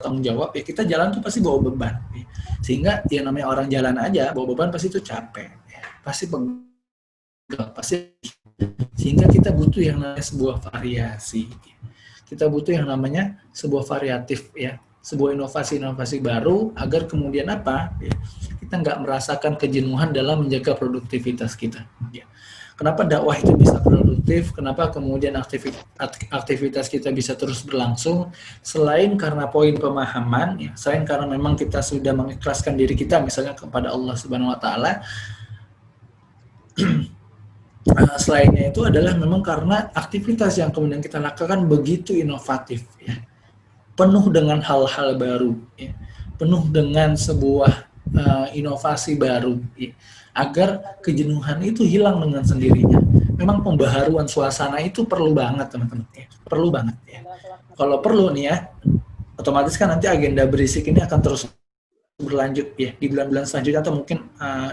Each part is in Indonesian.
tanggung jawab, ya kita jalan tuh pasti bawa beban. Ya. Sehingga ya namanya orang jalan aja, bawa beban pasti itu capek. Ya. Pasti pegel, pasti. Sehingga kita butuh yang namanya sebuah variasi. Kita butuh yang namanya sebuah variatif ya, sebuah inovasi-inovasi baru agar kemudian apa? Ya, kita nggak merasakan kejenuhan dalam menjaga produktivitas kita. Ya. Kenapa dakwah itu bisa produktif? Kenapa kemudian aktivitas kita bisa terus berlangsung? Selain karena poin pemahaman, ya, selain karena memang kita sudah mengikhlaskan diri kita misalnya kepada Allah Subhanahu Wa Taala. Selainnya itu adalah memang karena aktivitas yang kemudian kita lakukan begitu inovatif, ya, penuh dengan hal-hal baru, ya, penuh dengan sebuah inovasi baru, ya, agar kejenuhan itu hilang dengan sendirinya. Memang pembaharuan suasana itu perlu banget teman-teman, ya, perlu banget ya. Kalau perlu nih ya, otomatis kan nanti agenda berisik ini akan terus berlanjut ya di bulan-bulan selanjutnya atau mungkin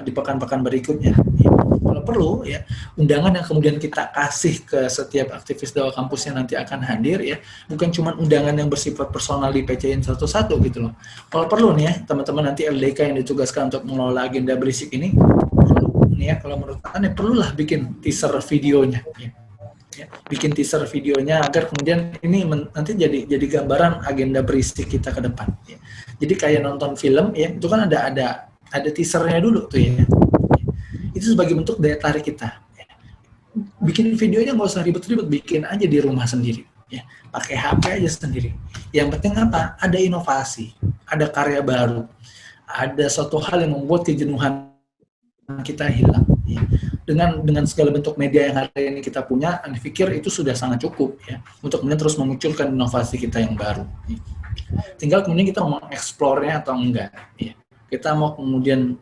di pekan-pekan berikutnya. Ya. Kalau perlu ya undangan yang kemudian kita kasih ke setiap aktivis dakwah kampus yang nanti akan hadir ya bukan cuma undangan yang bersifat personal di PC-in satu-satu gitu loh. Kalau perlu nih ya teman-teman nanti LDK yang ditugaskan untuk mengelola agenda berisik ini perlu nih ya kalau menurut Anda perlulah bikin teaser videonya ya. Ya, bikin teaser videonya agar kemudian ini nanti jadi gambaran agenda berisik kita ke depan. Ya. Jadi kayak nonton film ya itu kan ada teasernya dulu tuh ya. Itu sebagai bentuk daya tarik kita. Ya. Bikin videonya nggak usah ribet-ribet, bikin aja di rumah sendiri. Ya. Pakai HP aja sendiri. Yang penting apa? Ada inovasi, ada karya baru, ada suatu hal yang membuat kejenuhan kita hilang. Ya. Dengan segala bentuk media yang hari ini kita punya, Anda pikir itu sudah sangat cukup ya untuk kemudian terus memunculkan inovasi kita yang baru. Ya. Tinggal kemudian kita mau mengeksplornya atau enggak. Ya. Kita mau kemudian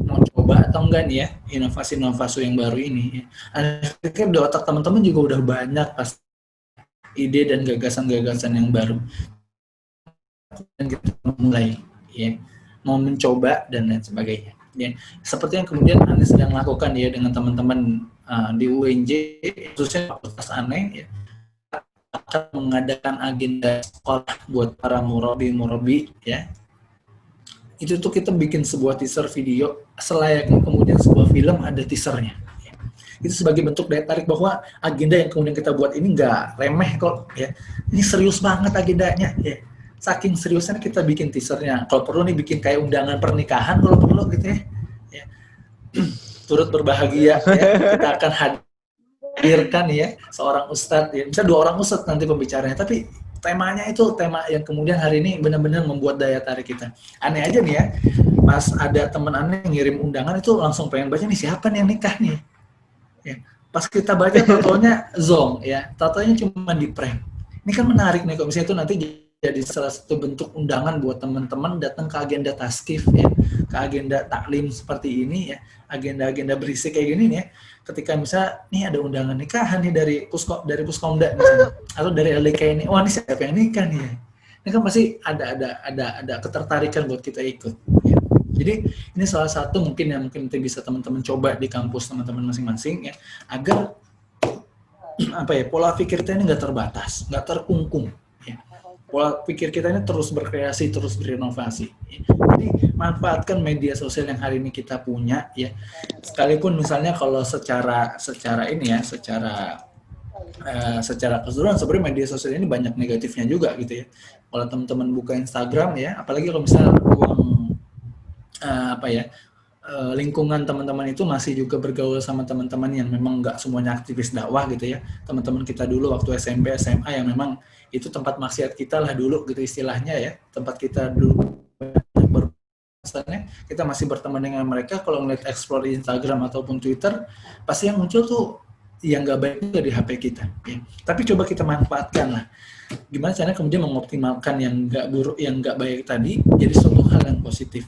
mau coba atau enggak nih ya inovasi-inovasi yang baru ini. Ya. Anda pikir di otak teman-teman juga udah banyak pas ide dan gagasan-gagasan yang baru. Dan kita mulai ya mau mencoba dan lain sebagainya. Ya, seperti yang kemudian Anda sedang lakukan ya dengan teman-teman di UNJ, khususnya Fakultas Aneh, ya, akan mengadakan agenda sekolah buat para murabi, ya. Itu tuh kita bikin sebuah teaser video, selayaknya kemudian sebuah film ada teasernya. Ya. Itu sebagai bentuk daya tarik bahwa agenda yang kemudian kita buat ini nggak remeh kok, ya. Ini serius banget agendanya, ya. Saking seriusnya kita bikin teasernya. Kalau perlu nih bikin kayak undangan pernikahan kalau perlu gitu ya. Ya. Turut berbahagia ya. Kita akan hadirkan ya seorang ustadz ya. Bisa 2 orang ustadz nanti pembicaranya. Tapi temanya itu tema yang kemudian hari ini benar-benar membuat daya tarik kita. Aneh aja nih ya. Pas ada teman aneh yang ngirim undangan itu langsung pengen baca nih siapa nih yang nikah nih. Ya. Pas kita baca tatonya zong ya. Tatonya cuma di prank. Ini kan menarik nih kalau misalnya itu nanti jadi salah satu bentuk undangan buat teman-teman datang ke agenda taskif ya, ke agenda taklim seperti ini ya, agenda-agenda berisik kayak gini nih ya. Ketika misalnya nih ada undangan nikahan nih dari Puskomda misalnya, atau dari LDK ini, wah ini siapa yang nikah nih ya. Ini kan pasti ada ketertarikan buat kita ikut. Ya. Jadi ini salah satu mungkin yang mungkin bisa teman-teman coba di kampus teman-teman masing-masing ya, agar apa ya pola pikir kita ini nggak terbatas, nggak terkungkung. Ya. Pola pikir kita ini terus berkreasi, terus berinovasi. Jadi manfaatkan media sosial yang hari ini kita punya, ya. Sekalipun misalnya kalau secara ini ya, secara keseluruhan sebenarnya media sosial ini banyak negatifnya juga gitu ya. Kalau teman-teman buka Instagram ya, apalagi kalau misalnya lingkungan teman-teman itu masih juga bergaul sama teman-teman yang memang nggak semuanya aktivis dakwah gitu ya. Teman-teman kita dulu waktu SMP, SMA yang memang itu tempat maksiat kita lah dulu gitu istilahnya ya. Tempat kita dulu kita masih berteman dengan mereka. Kalau ngeliat explore di Instagram ataupun Twitter, pasti yang muncul tuh yang nggak baik juga di HP kita. Ya. Tapi coba kita manfaatkan lah. Gimana caranya kemudian mengoptimalkan yang nggak buruk, yang nggak baik tadi jadi suatu hal yang positif.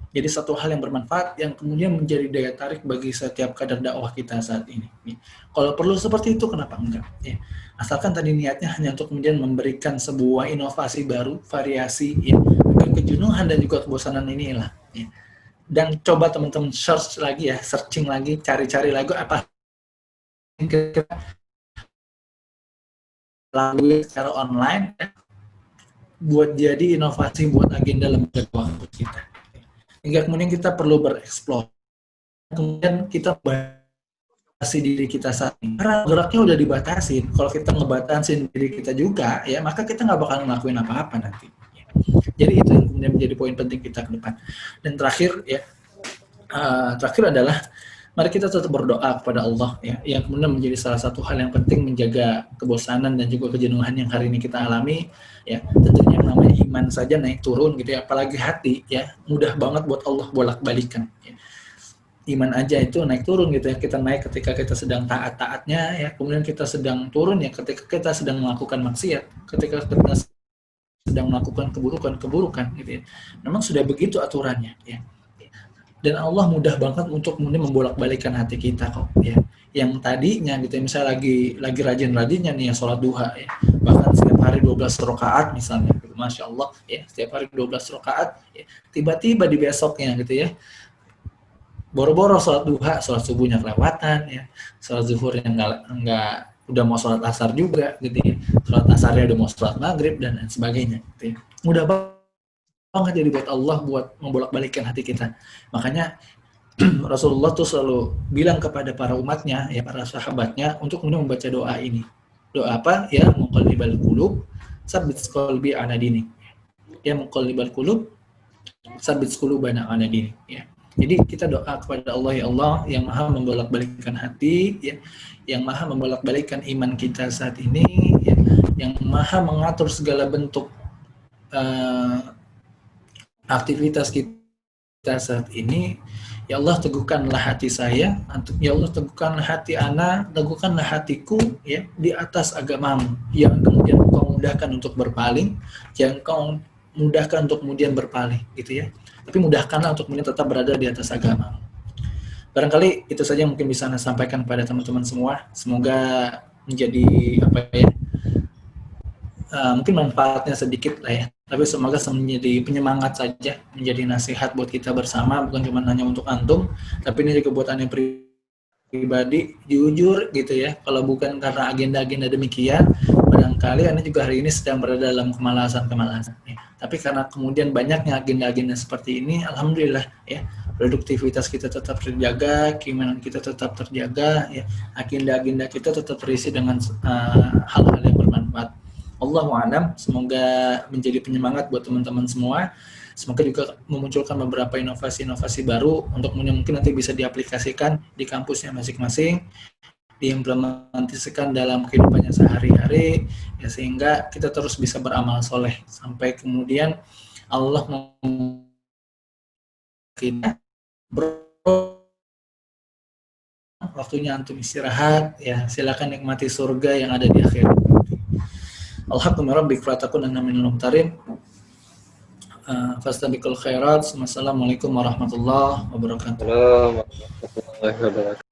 Jadi satu hal yang bermanfaat yang kemudian menjadi daya tarik bagi setiap kader dakwah kita saat ini. Kalau perlu seperti itu, kenapa enggak? Ya. Asalkan tadi niatnya hanya untuk kemudian memberikan sebuah inovasi baru, variasi, ya, dan kejenuhan dan juga kebosanan ini hilang. Ya. Dan coba teman-teman search lagi ya, searching lagi, cari-cari lagu apa lagu secara online. Ya. buat jadi inovasi buat agenda lembaga keuangan kita. Hingga kemudian kita perlu bereksplor. Kemudian kita batasi diri kita saat ini. Karena geraknya udah dibatasin. Kalau kita ngebatasin diri kita juga, ya maka kita nggak bakal ngelakuin apa-apa nanti. Jadi itu yang kemudian menjadi poin penting kita ke depan. Dan terakhir ya, terakhir adalah mari kita tetap berdoa kepada Allah ya, yang kemudian menjadi salah satu hal yang penting menjaga kebosanan dan juga kejenuhan yang hari ini kita alami ya. Tentunya yang namanya iman saja naik turun gitu ya, apalagi hati ya, mudah banget buat Allah bolak-balikan ya. Iman aja itu naik turun gitu ya, kita naik ketika kita sedang taat-taatnya ya, kemudian kita sedang turun ya ketika kita sedang melakukan maksiat, ketika kita sedang melakukan keburukan gitu ya. Memang sudah begitu aturannya ya. Dan Allah mudah banget untuk kemudian membolak-balikan hati kita kok ya. Yang tadinya gitu ya, misalnya lagi rajin-rajinnya nih ya sholat duha ya, bahkan setiap hari 12 rakaat misalnya gitu. Masya Allah ya, setiap hari 12 rakaat ya. Tiba-tiba di besoknya gitu ya, boro-boro sholat duha, sholat subuhnya kelewatan ya, sholat zuhur yang enggak udah mau sholat asar juga gitu ya, sholat asarnya udah mau sholat maghrib dan sebagainya gitu ya. Mudah banget jadi buat Allah buat membolak-balikkan hati kita. Makanya Rasulullah tuh selalu bilang kepada para umatnya, ya para sahabatnya untuk kemudian membaca doa ini. Doa apa? Ya muqallibal qulub, tsabbit qalbi ala dinik. Ya muqallibal qulub, tsabbit qulubana ala dinik. Ya. Jadi kita doa kepada Allah, ya Allah yang maha membolak-balikkan hati, ya, yang maha membolak-balikkan iman kita saat ini, ya, yang maha mengatur segala bentuk aktivitas kita saat ini. Ya Allah teguhkanlah hati saya, ya Allah teguhkanlah hati ana, teguhkanlah hatiku ya di atas agamamu, yang kemudian Engkau mudahkan untuk berpaling, yang Engkau mudahkan untuk kemudian berpaling gitu ya. Tapi mudahkanlah untuk kemudian tetap berada di atas agamamu. Barangkali itu saja yang mungkin bisa Anda sampaikan kepada teman-teman semua. Semoga menjadi apa ya? Mungkin manfaatnya sedikit lah ya, tapi semoga menjadi penyemangat saja, menjadi nasihat buat kita bersama, bukan cuma hanya untuk antum, tapi ini juga buat Anda pribadi, jujur gitu ya. Kalau bukan karena agenda-agenda demikian, barangkali Anda juga hari ini sedang berada dalam kemalasan ya. Tapi karena kemudian banyaknya agenda-agenda seperti ini, alhamdulillah ya, produktivitas kita tetap terjaga, keimanan kita tetap terjaga ya, agenda-agenda kita tetap terisi dengan hal-hal yang bermanfaat. Allahu a'lam, semoga menjadi penyemangat buat teman-teman semua. Semoga juga memunculkan beberapa inovasi-inovasi baru untuk mungkin nanti bisa diaplikasikan di kampusnya masing-masing, diimplementasikan dalam kehidupannya sehari-hari, ya, sehingga kita terus bisa beramal soleh sampai kemudian Allah kita waktunya antum istirahat, ya silakan nikmati surga yang ada di akhirat. Alhamdulillah rabbik fatakunanna minal mumtarin. Fastabiqul khairat. Wassalamualaikum warahmatullahi wabarakatuh.